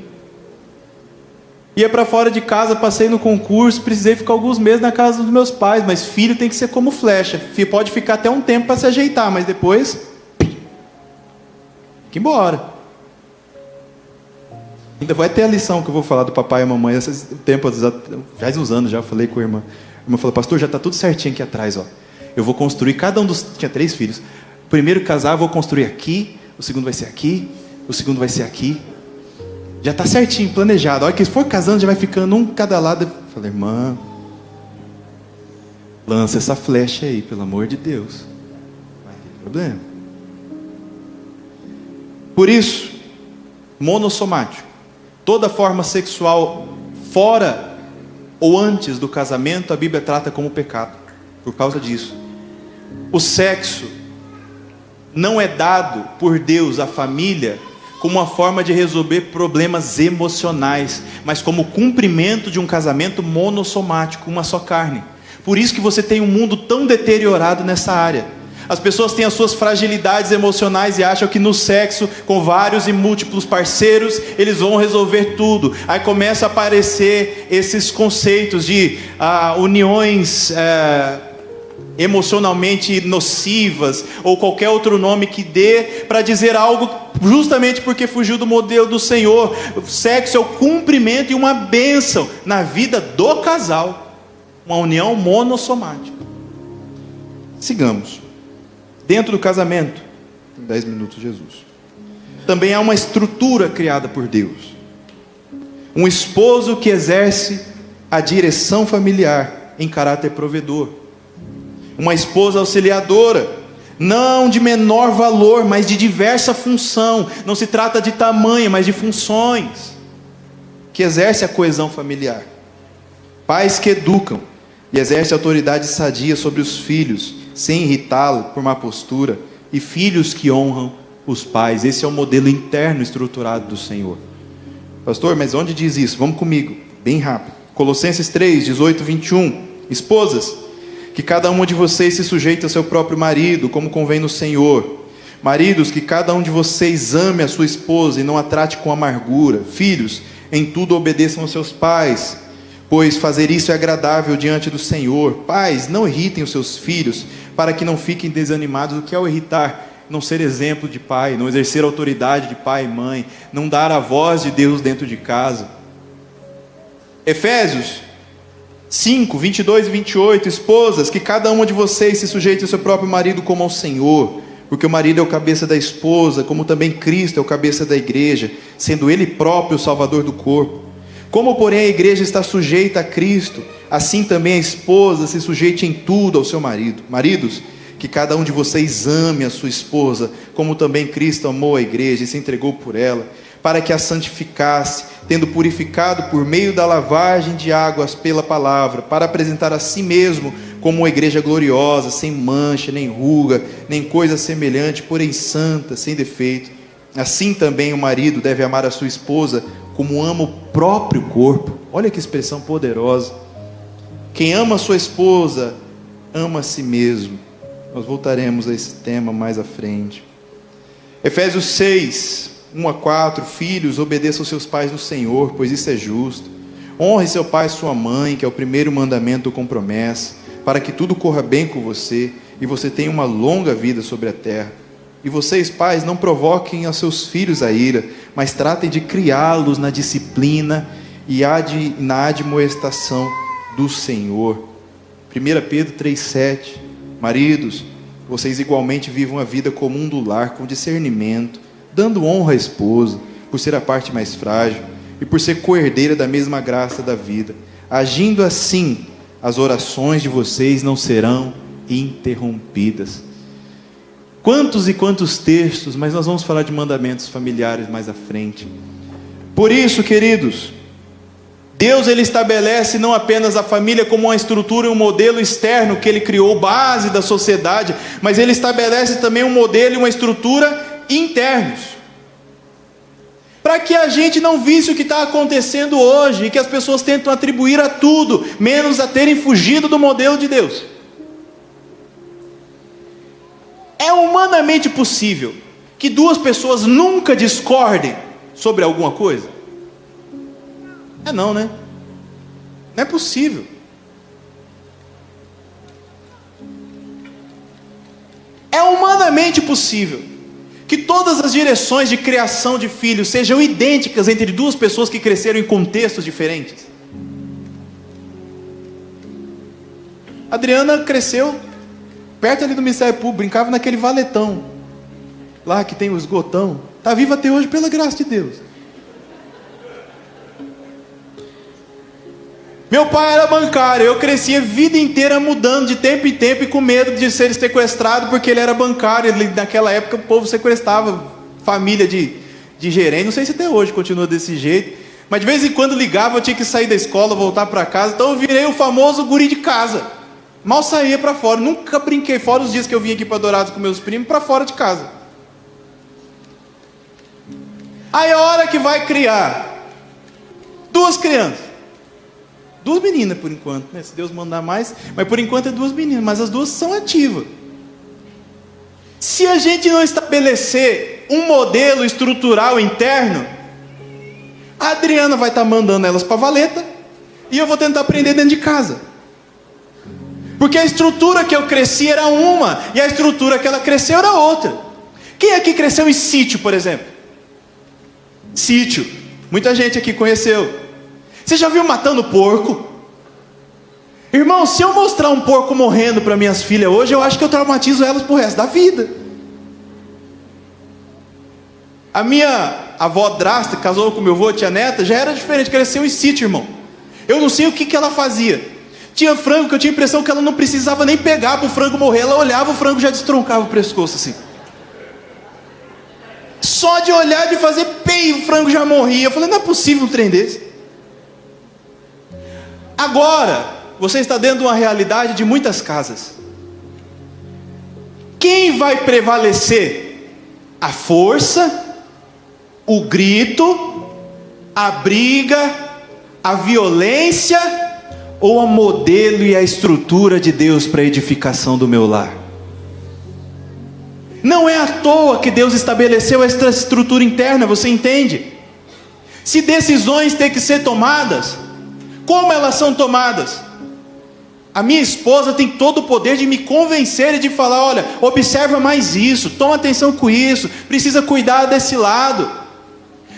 Ia para fora de casa, passei no concurso, precisei ficar alguns meses na casa dos meus pais, mas filho tem que ser como flecha, pode ficar até um tempo para se ajeitar, mas depois, fica embora. Ainda vai ter a lição que eu vou falar do papai e a mamãe, faz uns anos já, eu falei com a irmã. A irmã falou, pastor, já está tudo certinho aqui atrás, ó. Eu vou construir, cada um dos... Tinha 3 filhos. O primeiro casar, eu vou construir aqui, o segundo vai ser aqui, o segundo vai ser aqui. Já está certinho, planejado. A hora que for casando, já vai ficando um cada lado. Eu falei, irmã, lança essa flecha aí, pelo amor de Deus. Vai ter problema. Por isso, monossomático. Toda forma sexual fora ou antes do casamento, a Bíblia trata como pecado. Por causa disso. O sexo não é dado por Deus à família como uma forma de resolver problemas emocionais, mas como cumprimento de um casamento monossomático, uma só carne. Por isso que você tem um mundo tão deteriorado nessa área. As pessoas têm as suas fragilidades emocionais e acham que no sexo, com vários e múltiplos parceiros, eles vão resolver tudo. Aí começa a aparecer esses conceitos de uniões emocionalmente nocivas, ou qualquer outro nome que dê, para dizer algo justamente porque fugiu do modelo do Senhor. O sexo é o cumprimento e uma bênção na vida do casal. Uma união monossomática. Sigamos. Dentro do casamento, em 10 minutos, Jesus. Também há uma estrutura criada por Deus. Um esposo que exerce a direção familiar em caráter provedor. Uma esposa auxiliadora, não de menor valor, mas de diversa função. Não se trata de tamanho, mas de funções. Que exerce a coesão familiar. Pais que educam e exercem autoridade sadia sobre os filhos, sem irritá-lo por má postura, e filhos que honram os pais. Esse é o modelo interno estruturado do Senhor. Pastor, mas onde diz isso? Vamos comigo, bem rápido. Colossenses 3, 18, 21. Esposas, que cada uma de vocês se sujeite ao seu próprio marido, como convém no Senhor. Maridos, que cada um de vocês ame a sua esposa e não a trate com amargura. Filhos, em tudo obedeçam aos seus pais, pois fazer isso é agradável diante do Senhor. Pais, não irritem os seus filhos, para que não fiquem desanimados. O que é o irritar? Não ser exemplo de pai, não exercer autoridade de pai e mãe, não dar a voz de Deus dentro de casa. Efésios 5, 22 e 28. Esposas, que cada uma de vocês se sujeite ao seu próprio marido como ao Senhor, porque o marido é o cabeça da esposa, como também Cristo é o cabeça da igreja, sendo Ele próprio o Salvador do corpo. Como, porém, a igreja está sujeita a Cristo, assim também a esposa se sujeite em tudo ao seu marido. Maridos, que cada um de vocês ame a sua esposa, como também Cristo amou a igreja e se entregou por ela, para que a santificasse, tendo purificado por meio da lavagem de águas pela palavra, para apresentar a si mesmo como uma igreja gloriosa, sem mancha, nem ruga, nem coisa semelhante, porém santa, sem defeito. Assim também o marido deve amar a sua esposa como ama o próprio corpo. Olha que expressão poderosa. Quem ama a sua esposa, ama a si mesmo. Nós voltaremos a esse tema mais à frente. Efésios 6, 1 a 4. Filhos, obedeçam aos seus pais no Senhor, pois isso é justo. Honre seu pai e sua mãe, que é o primeiro mandamento com promessa, para que tudo corra bem com você e você tenha uma longa vida sobre a terra. E vocês, pais, não provoquem aos seus filhos a ira, mas tratem de criá-los na disciplina e na admoestação do Senhor. 1 Pedro 3,7. Maridos, vocês igualmente vivam a vida comum do lar, com discernimento, dando honra à esposa, por ser a parte mais frágil, e por ser coerdeira da mesma graça da vida. Agindo assim, as orações de vocês não serão interrompidas. Quantos e quantos textos, mas nós vamos falar de mandamentos familiares mais à frente. Por isso, queridos, Deus, ele estabelece não apenas a família como uma estrutura e um modelo externo que ele criou, base da sociedade, mas ele estabelece também um modelo e uma estrutura internos, para que a gente não visse o que está acontecendo hoje, e que as pessoas tentam atribuir a tudo, menos a terem fugido do modelo de Deus. É humanamente possível que duas pessoas nunca discordem sobre alguma coisa? Não, né? Não é possível. É humanamente possível que todas as direções de criação de filhos sejam idênticas entre duas pessoas que cresceram em contextos diferentes. A Adriana cresceu perto ali do Ministério Público, brincava naquele valetão lá que tem o esgotão. Está viva até hoje pela graça de Deus. Meu pai era bancário, eu cresci a vida inteira mudando de tempo em tempo e com medo de ser sequestrado, porque ele era bancário. Naquela época o povo sequestrava família de gerente, não sei se até hoje continua desse jeito, mas de vez em quando ligava, eu tinha que sair da escola, voltar para casa, então eu virei o famoso guri de casa, mal saía para fora, nunca brinquei, fora os dias que eu vinha aqui para Dourados com meus primos, para fora de casa. Aí a hora que vai criar duas crianças, duas meninas por enquanto, né? Se Deus mandar mais, mas por enquanto é duas meninas, mas as duas são ativas. Se a gente não estabelecer um modelo estrutural interno, a Adriana vai estar mandando elas para a valeta, e eu vou tentar aprender dentro de casa. Porque a estrutura que eu cresci era uma, e a estrutura que ela cresceu era outra. Quem aqui cresceu em sítio, por exemplo? Sítio, muita gente aqui conheceu. Você já viu matando porco? Irmão, se eu mostrar um porco morrendo para minhas filhas hoje, eu acho que eu traumatizo elas pro resto da vida. A minha avó drasta, casou com meu avô, tia neta, já era diferente, cresceu em sítio, irmão. Eu não sei o que ela fazia. Tinha frango que eu tinha a impressão que ela não precisava nem pegar para o frango morrer. Ela olhava, o frango já destroncava o pescoço assim. Só de olhar, de fazer peio, o frango já morria. Eu falei, não é possível um trem desse. Agora, você está dentro de uma realidade de muitas casas. Quem vai prevalecer? A força, o grito, a briga, a violência, ou o modelo e a estrutura de Deus para a edificação do meu lar? Não é à toa que Deus estabeleceu esta estrutura interna, você entende? Se decisões têm que ser tomadas, como elas são tomadas? A minha esposa tem todo o poder de me convencer e de falar, olha, observa mais isso, toma atenção com isso, precisa cuidar desse lado.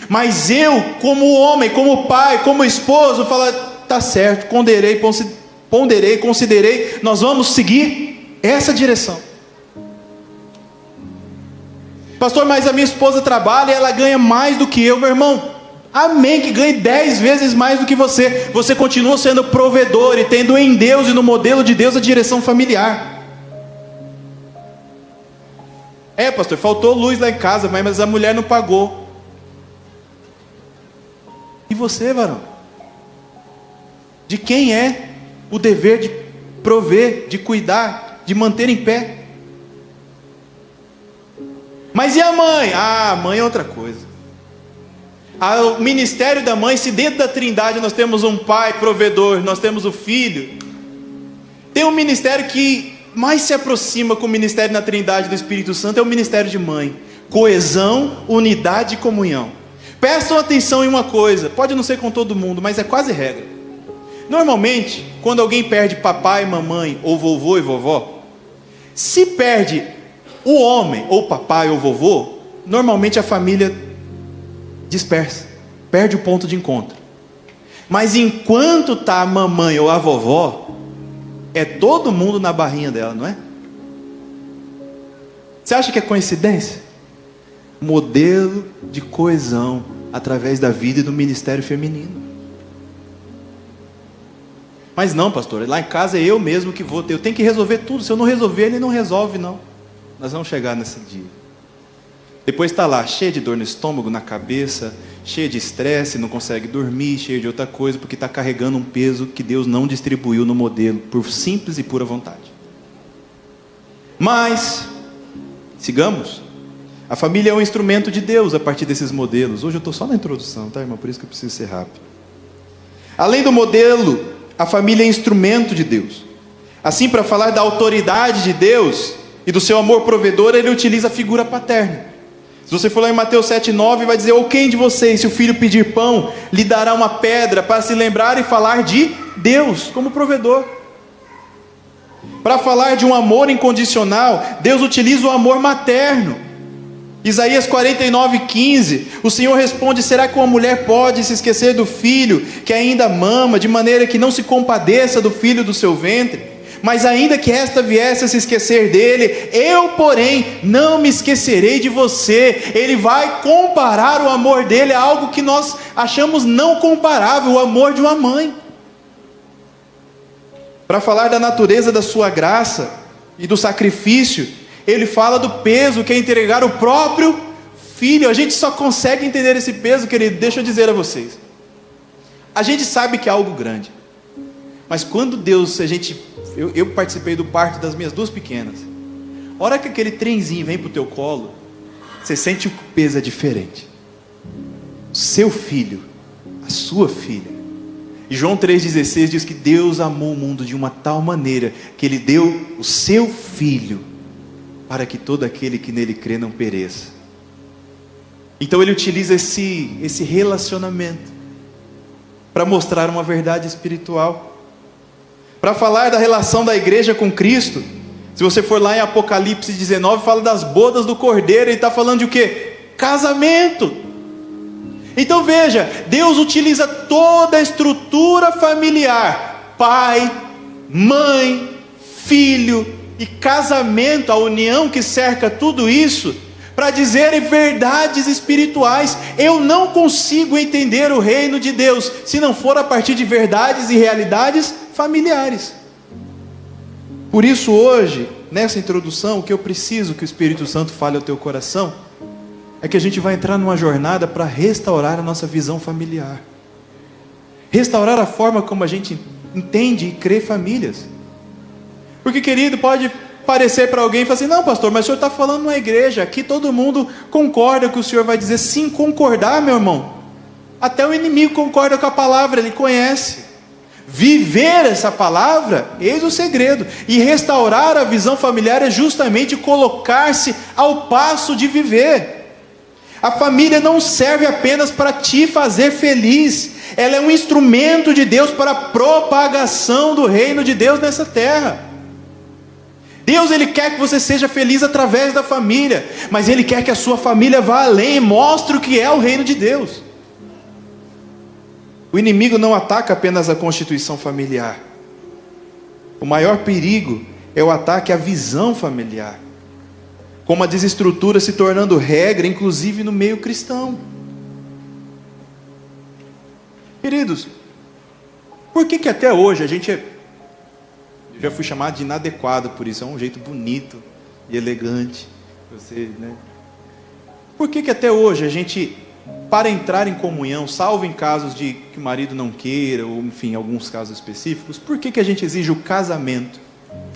Mas eu, como homem, como pai, como esposo, falo, tá certo, ponderei, considerei, nós vamos seguir essa direção. Pastor, mas a minha esposa trabalha e ela ganha mais do que eu, meu irmão. Amém, que ganhe 10 vezes mais do que você. Você continua sendo provedor e tendo em Deus e no modelo de Deus a direção familiar. Pastor, faltou luz lá em casa, mas a mulher não pagou. E você, varão? De quem é o dever de prover, de cuidar, de manter em pé? Mas e a mãe? A mãe é outra coisa. O ministério da mãe, se dentro da Trindade nós temos um pai provedor, nós temos o filho, tem um ministério que mais se aproxima com o ministério na Trindade do Espírito Santo, é o ministério de mãe. Coesão, unidade e comunhão. Prestam atenção em uma coisa, pode não ser com todo mundo, mas é quase regra. Normalmente, quando alguém perde papai, mamãe, ou vovô e vovó, se perde o homem, ou papai ou vovô, normalmente a família dispersa, perde o ponto de encontro. Mas enquanto está a mamãe ou a vovó, é todo mundo na barrinha dela, não é? Você acha que é coincidência? Modelo de coesão através da vida e do ministério feminino. Mas não, pastor, lá em casa é eu mesmo que vou ter, eu tenho que resolver tudo. Se eu não resolver, ele não resolve, não. Nós vamos chegar nesse dia. Depois está lá, cheia de dor no estômago, na cabeça, cheia de estresse, não consegue dormir, cheia de outra coisa, porque está carregando um peso que Deus não distribuiu no modelo, por simples e pura vontade. Mas, sigamos. A família é um instrumento de Deus a partir desses modelos. Hoje eu estou só na introdução, tá, irmão? Por isso que eu preciso ser rápido. Além do modelo, a família é instrumento de Deus. Assim, para falar da autoridade de Deus e do seu amor provedor, ele utiliza a figura paterna. Se você for lá em Mateus 7,9, vai dizer: ou quem de vocês, se o filho pedir pão, lhe dará uma pedra, para se lembrar e falar de Deus como provedor. Para falar de um amor incondicional, Deus utiliza o amor materno. Isaías 49,15, o Senhor responde: será que uma mulher pode se esquecer do filho que ainda mama, de maneira que não se compadeça do filho do seu ventre? Mas ainda que esta viesse a se esquecer dele, eu, porém, não me esquecerei de você. Ele vai comparar o amor dele a algo que nós achamos não comparável, o amor de uma mãe. Para falar da natureza da sua graça e do sacrifício, ele fala do peso que é entregar o próprio filho. A gente só consegue entender esse peso, querido, deixa eu dizer a vocês. A gente sabe que é algo grande, mas quando Deus, eu participei do parto das minhas duas pequenas. A hora que aquele trenzinho vem para o teu colo, você sente que o peso é diferente. O seu filho, a sua filha. E João 3,16 diz que Deus amou o mundo de uma tal maneira que Ele deu o seu Filho, para que todo aquele que nele crê não pereça. Então Ele utiliza esse relacionamento para mostrar uma verdade espiritual. Para falar da relação da igreja com Cristo, se você for lá em Apocalipse 19, fala das bodas do Cordeiro. Ele está falando de o quê? Casamento. Então veja, Deus utiliza toda a estrutura familiar, pai, mãe, filho e casamento, a união que cerca tudo isso, para dizer verdades espirituais. Eu não consigo entender o reino de Deus se não for a partir de verdades e realidades familiares. Por isso hoje, nessa introdução, o que eu preciso que o Espírito Santo fale ao teu coração é que a gente vai entrar numa jornada para restaurar a nossa visão familiar, restaurar a forma como a gente entende e crê famílias. Porque, querido, pode parecer para alguém e falar assim: não, pastor, mas o senhor está falando numa igreja, aqui todo mundo concorda com o senhor vai dizer. Sim, concordar, meu irmão, até o inimigo concorda com a palavra, ele conhece. Viver essa palavra, eis o segredo. E restaurar a visão familiar é justamente colocar-se ao passo de viver. A família não serve apenas para te fazer feliz, ela é um instrumento de Deus para a propagação do reino de Deus nessa terra. Deus, Ele quer que você seja feliz através da família, mas Ele quer que a sua família vá além e mostre o que é o reino de Deus. O inimigo não ataca apenas a constituição familiar. O maior perigo é o ataque à visão familiar, como a desestrutura se tornando regra, inclusive no meio cristão. Queridos, por que até hoje a gente eu já fui chamado de inadequado por isso? É um jeito bonito e elegante. Por que até hoje a gente, para entrar em comunhão, salvo em casos de que o marido não queira, ou enfim, alguns casos específicos, por que a gente exige o casamento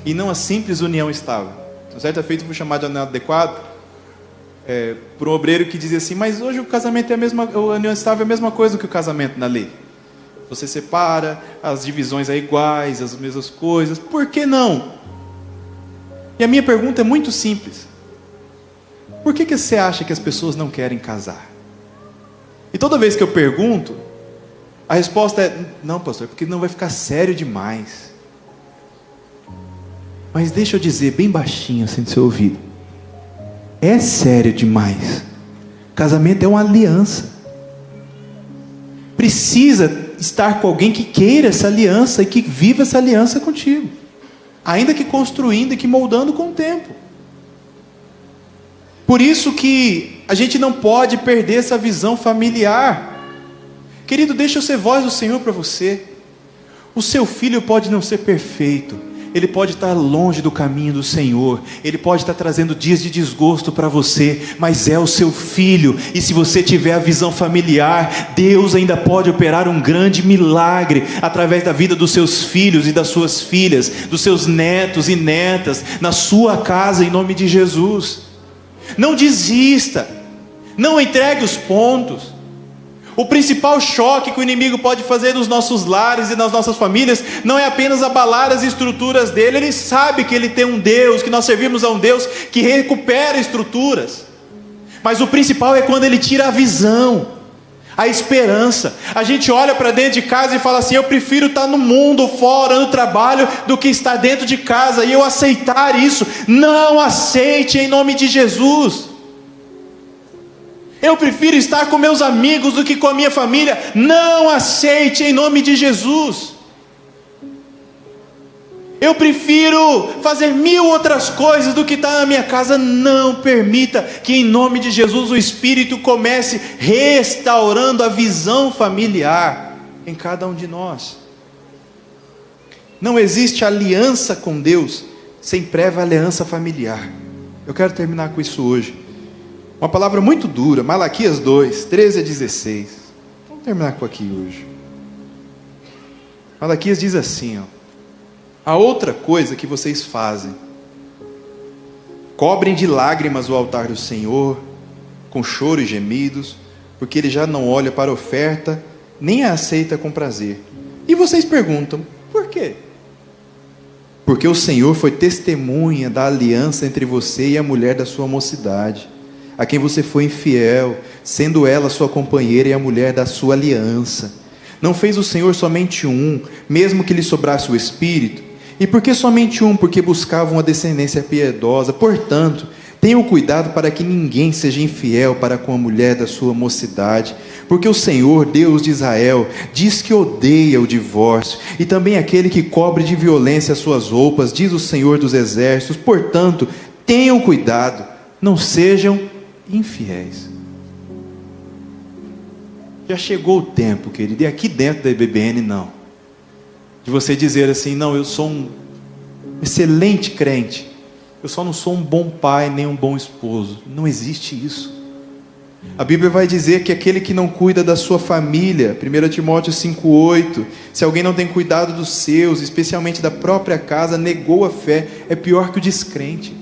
e não a simples união estável? Certa feita eu fui chamado de inadequado por um obreiro que dizia assim: mas hoje o casamento é a união estável é a mesma coisa do que o casamento na lei. Você separa, as divisões são iguais, as mesmas coisas, por que não? E a minha pergunta é muito simples: por que você acha que as pessoas não querem casar? E toda vez que eu pergunto, a resposta é: não, pastor, porque não vai ficar sério demais. Mas deixa eu dizer bem baixinho, assim do seu ouvido: é sério demais. Casamento é uma aliança. Precisa estar com alguém que queira essa aliança e que viva essa aliança contigo, ainda que construindo e que moldando com o tempo. Por isso que a gente não pode perder essa visão familiar. Querido, deixa eu ser voz do Senhor para você. O seu filho pode não ser perfeito, ele pode estar longe do caminho do Senhor, ele pode estar trazendo dias de desgosto para você, mas é o seu filho, e se você tiver a visão familiar, Deus ainda pode operar um grande milagre, através da vida dos seus filhos e das suas filhas, dos seus netos e netas, na sua casa, em nome de Jesus. Não desista, não entregue os pontos. O principal choque que o inimigo pode fazer nos nossos lares e nas nossas famílias não é apenas abalar as estruturas dele. Ele sabe que ele tem um Deus, que nós servimos a um Deus que recupera estruturas. Mas o principal é quando ele tira a visão, a esperança. A gente olha para dentro de casa e fala assim: eu prefiro estar no mundo, fora, no trabalho, do que estar dentro de casa. E eu aceitar isso. Não aceite em nome de Jesus. Eu prefiro estar com meus amigos do que com a minha família. Não aceite em nome de Jesus. Eu prefiro fazer 1000 outras coisas do que estar na minha casa. Não permita que em nome de Jesus o Espírito comece restaurando a visão familiar em cada um de nós. Não existe aliança com Deus sem prévia aliança familiar. Eu quero terminar com isso hoje. Uma palavra muito dura, Malaquias 2, 13 a 16. Vamos terminar com aqui hoje. Malaquias diz assim, a outra coisa que vocês fazem: cobrem de lágrimas o altar do Senhor, com choro e gemidos, porque Ele já não olha para a oferta, nem a aceita com prazer. E vocês perguntam, por quê? Porque o Senhor foi testemunha da aliança entre você e a mulher da sua mocidade, a quem você foi infiel, sendo ela sua companheira e a mulher da sua aliança. Não fez o Senhor somente um, mesmo que lhe sobrasse o espírito? E por que somente um? Porque buscavam uma descendência piedosa. Portanto, tenham cuidado para que ninguém seja infiel para com a mulher da sua mocidade, porque o Senhor, Deus de Israel, diz que odeia o divórcio, e também aquele que cobre de violência as suas roupas, diz o Senhor dos exércitos. Portanto, tenham cuidado, não sejam infiéis. Já chegou o tempo, querido, e aqui dentro da IBBN não, de você dizer assim: não, eu sou um excelente crente, eu só não sou um bom pai nem um bom esposo. Não existe isso. A Bíblia vai dizer que aquele que não cuida da sua família, 1 Timóteo 5,8, se alguém não tem cuidado dos seus, especialmente da própria casa, negou a fé, é pior que o descrente.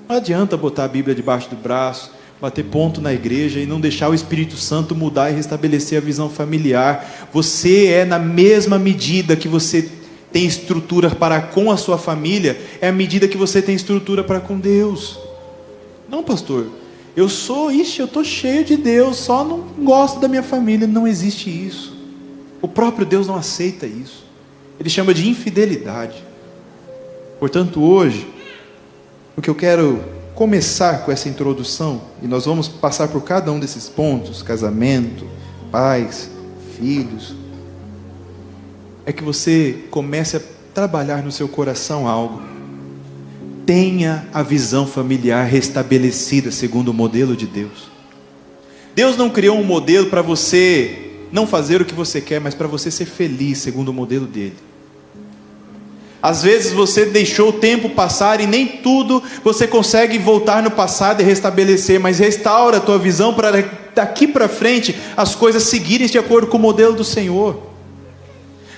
Não adianta botar a Bíblia debaixo do braço, bater ponto na igreja e não deixar o Espírito Santo mudar e restabelecer a visão familiar. Você é, na mesma medida que você tem estrutura para com a sua família, é a medida que você tem estrutura para com Deus. Não, pastor, eu estou cheio de Deus, só não gosto da minha família. Não existe isso. O próprio Deus não aceita isso. Ele chama de infidelidade. Portanto, hoje, o que eu quero começar com essa introdução, e nós vamos passar por cada um desses pontos: casamento, pais, filhos, é que você comece a trabalhar no seu coração algo. Tenha a visão familiar restabelecida segundo o modelo de Deus. Deus não criou um modelo para você não fazer o que você quer, mas para você ser feliz segundo o modelo dele. Às vezes você deixou o tempo passar e nem tudo você consegue voltar no passado e restabelecer, mas restaura a tua visão para daqui para frente as coisas seguirem de acordo com o modelo do Senhor.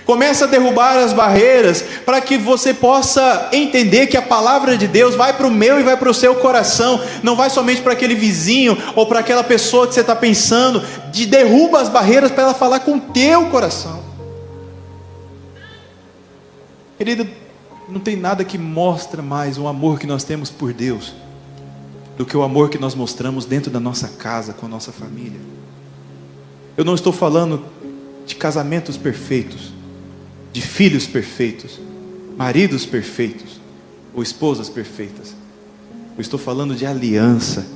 Começa a derrubar as barreiras para que você possa entender que a palavra de Deus vai para o meu e vai para o seu coração, não vai somente para aquele vizinho ou para aquela pessoa que você está pensando. Derruba as barreiras para ela falar com o teu coração. Querido, não tem nada que mostra mais o amor que nós temos por Deus do que o amor que nós mostramos dentro da nossa casa, com a nossa família. Eu não estou falando de casamentos perfeitos, de filhos perfeitos, maridos perfeitos ou esposas perfeitas. Eu estou falando de aliança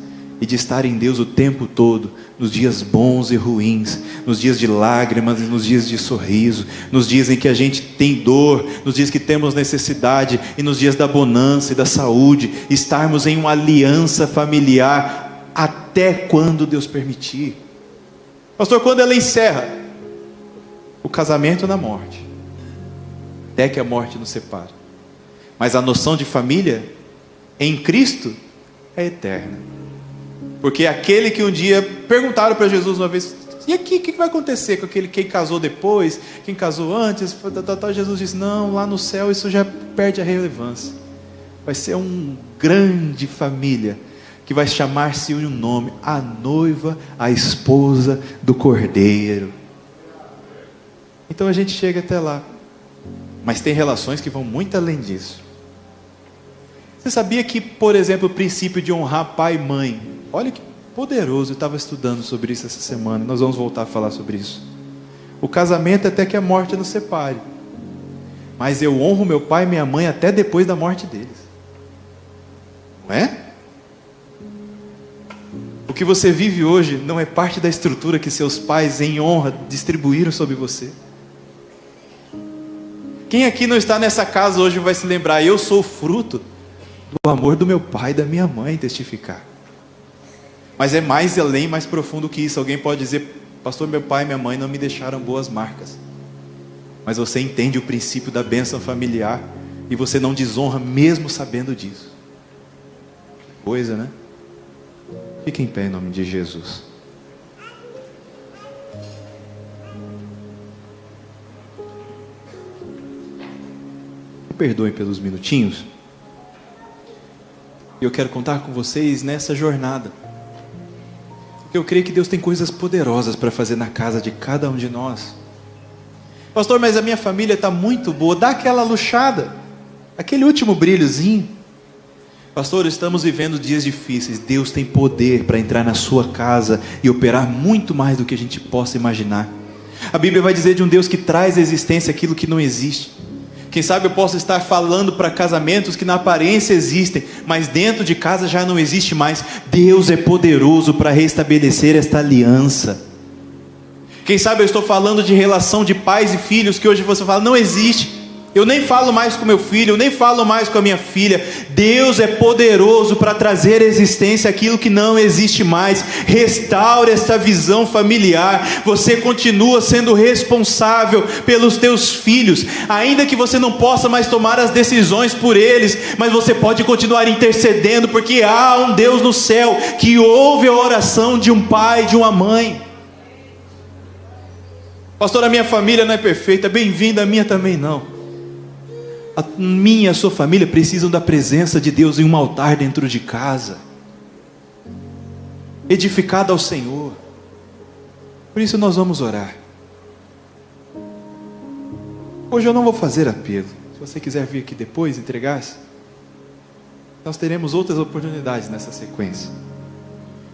e de estar em Deus o tempo todo, nos dias bons e ruins, nos dias de lágrimas e nos dias de sorriso, nos dias em que a gente tem dor, nos dias que temos necessidade e nos dias da bonança e da saúde, estarmos em uma aliança familiar até quando Deus permitir. Pastor, quando ela encerra? O casamento na morte. até que a morte nos separe. Mas a noção de família em Cristo é eterna. Porque aquele que um dia perguntaram para Jesus uma vez: e aqui, o que vai acontecer com aquele quem casou depois, quem casou antes? Jesus disse: não, lá no céu isso já perde a relevância. Vai ser uma grande família, que vai chamar-se um nome: a noiva, a esposa do Cordeiro. Então a gente chega até lá. Mas tem relações que vão muito além disso. Você sabia que, por exemplo, o princípio de honrar pai e mãe, olha que poderoso, eu estava estudando sobre isso essa semana, nós vamos voltar a falar sobre isso. O casamento é até que a morte nos separe, mas eu honro meu pai e minha mãe até depois da morte deles. Não é? O que você vive hoje não é parte da estrutura que seus pais em honra distribuíram sobre você. Quem aqui não está nessa casa hoje vai se lembrar: eu sou fruto do amor do meu pai e da minha mãe, testificar. Mas é mais além, mais profundo que isso. Alguém pode dizer: pastor, meu pai e minha mãe não me deixaram boas marcas. Mas você entende o princípio da bênção familiar e você não desonra mesmo sabendo disso. Que coisa, né? Fique em pé em nome de Jesus. Me perdoem pelos minutinhos. Eu quero contar com vocês nessa jornada. Porque eu creio que Deus tem coisas poderosas para fazer na casa de cada um de nós. Pastor, mas a minha família está muito boa. Dá aquela luxada, aquele último brilhozinho. Pastor, estamos vivendo dias difíceis. Deus tem poder para entrar na sua casa e operar muito mais do que a gente possa imaginar. A Bíblia vai dizer de um Deus que traz à existência aquilo que não existe. Quem sabe eu posso estar falando para casamentos que na aparência existem, mas dentro de casa já não existe mais. Deus é poderoso para restabelecer esta aliança. Quem sabe eu estou falando de relação de pais e filhos que hoje você fala: não existe. Eu nem falo mais com meu filho, eu nem falo mais com a minha filha. Deus é poderoso para trazer à existência aquilo que não existe mais. Restaure esta visão familiar. Você continua sendo responsável pelos teus filhos, ainda que você não possa mais tomar as decisões por eles, mas você pode continuar intercedendo, porque há um Deus no céu que ouve a oração de um pai, de uma mãe. Pastor, a minha família não é perfeita. Bem-vindo, a minha também não. A minha e a sua família precisam da presença de Deus em um altar dentro de casa, edificado ao Senhor. Por isso nós vamos orar. Hoje eu não vou fazer apelo. Se você quiser vir aqui depois entregar-se, nós teremos outras oportunidades nessa sequência.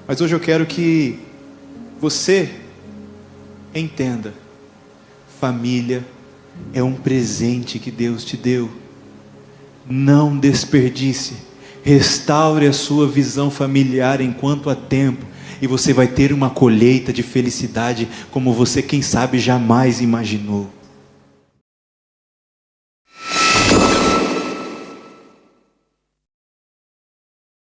Mas hoje eu quero que você entenda: família é um presente que Deus te deu. Não desperdice. Restaure a sua visão familiar enquanto há tempo, e você vai ter uma colheita de felicidade como você, quem sabe, jamais imaginou.